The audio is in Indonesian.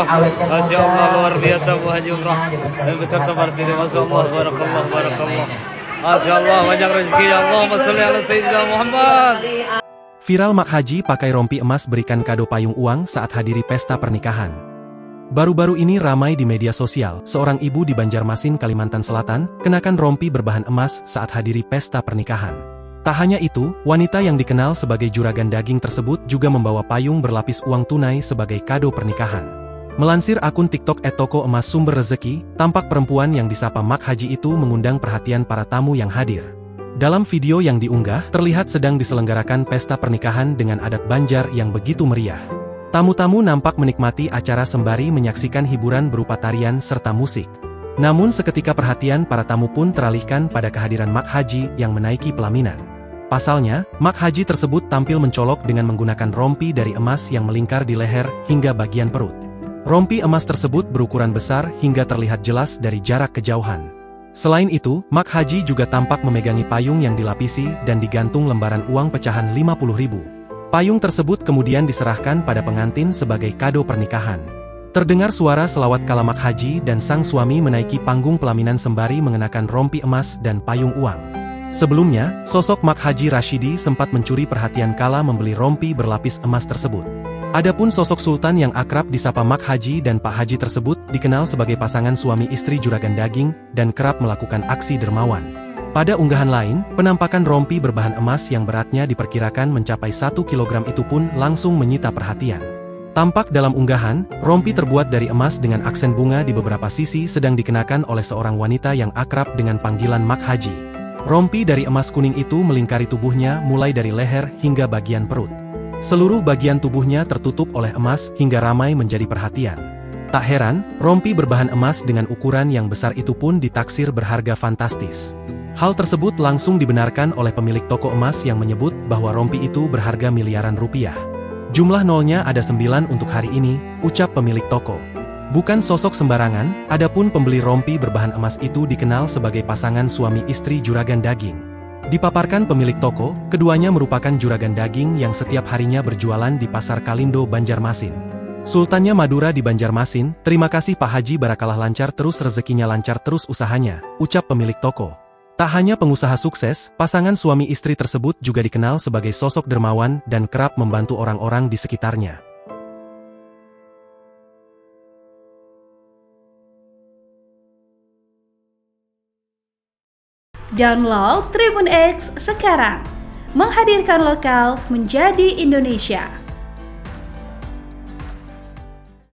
Masya Allah, luar biasa Bu Haji Umrah dan beserta para sini. Masya Allah, barakallah, barakallah. Masya Allah, banyak rezeki. Allahumma sholli ala sayyidina Muhammad. Viral Mak Haji pakai rompi emas berikan kado payung uang saat hadiri pesta pernikahan. Baru-baru ini ramai di media sosial, seorang ibu di Banjarmasin, Kalimantan Selatan, kenakan rompi berbahan emas saat hadiri pesta pernikahan. Tak hanya itu, wanita yang dikenal sebagai juragan daging tersebut juga membawa payung berlapis uang tunai sebagai kado pernikahan. Melansir akun TikTok @toko emas sumber rezeki, tampak perempuan yang disapa Mak Haji itu mengundang perhatian para tamu yang hadir. Dalam video yang diunggah, terlihat sedang diselenggarakan pesta pernikahan dengan adat Banjar yang begitu meriah. Tamu-tamu nampak menikmati acara sembari menyaksikan hiburan berupa tarian serta musik. Namun seketika perhatian para tamu pun teralihkan pada kehadiran Mak Haji yang menaiki pelaminan. Pasalnya, Mak Haji tersebut tampil mencolok dengan menggunakan rompi dari emas yang melingkar di leher hingga bagian perut. Rompi emas tersebut berukuran besar hingga terlihat jelas dari jarak kejauhan. Selain itu, Mak Haji juga tampak memegangi payung yang dilapisi dan digantung lembaran uang pecahan 50.000. Payung tersebut kemudian diserahkan pada pengantin sebagai kado pernikahan. Terdengar suara selawat kala Mak Haji dan sang suami menaiki panggung pelaminan sembari mengenakan rompi emas dan payung uang. Sebelumnya, sosok Mak Haji Rashidi sempat mencuri perhatian kala membeli rompi berlapis emas tersebut. Adapun sosok Sultan yang akrab disapa Mak Haji dan Pak Haji tersebut dikenal sebagai pasangan suami istri juragan daging dan kerap melakukan aksi dermawan. Pada unggahan lain, penampakan rompi berbahan emas yang beratnya diperkirakan mencapai 1 kilogram itu pun langsung menyita perhatian. Tampak dalam unggahan, rompi terbuat dari emas dengan aksen bunga di beberapa sisi sedang dikenakan oleh seorang wanita yang akrab dengan panggilan Mak Haji. Rompi dari emas kuning itu melingkari tubuhnya mulai dari leher hingga bagian perut. Seluruh bagian tubuhnya tertutup oleh emas hingga ramai menjadi perhatian. Tak heran, rompi berbahan emas dengan ukuran yang besar itu pun ditaksir berharga fantastis. Hal tersebut langsung dibenarkan oleh pemilik toko emas yang menyebut bahwa rompi itu berharga miliaran rupiah. Jumlah nolnya ada 9 untuk hari ini, ucap pemilik toko. Bukan sosok sembarangan, adapun pembeli rompi berbahan emas itu dikenal sebagai pasangan suami istri juragan daging. Dipaparkan pemilik toko, keduanya merupakan juragan daging yang setiap harinya berjualan di Pasar Kalindo, Banjarmasin. Sultannya Madura di Banjarmasin, terima kasih Pak Haji, barakallah, lancar terus rezekinya, lancar terus usahanya, ucap pemilik toko. Tak hanya pengusaha sukses, pasangan suami istri tersebut juga dikenal sebagai sosok dermawan dan kerap membantu orang-orang di sekitarnya. Download Tribun X sekarang, menghadirkan lokal menjadi Indonesia.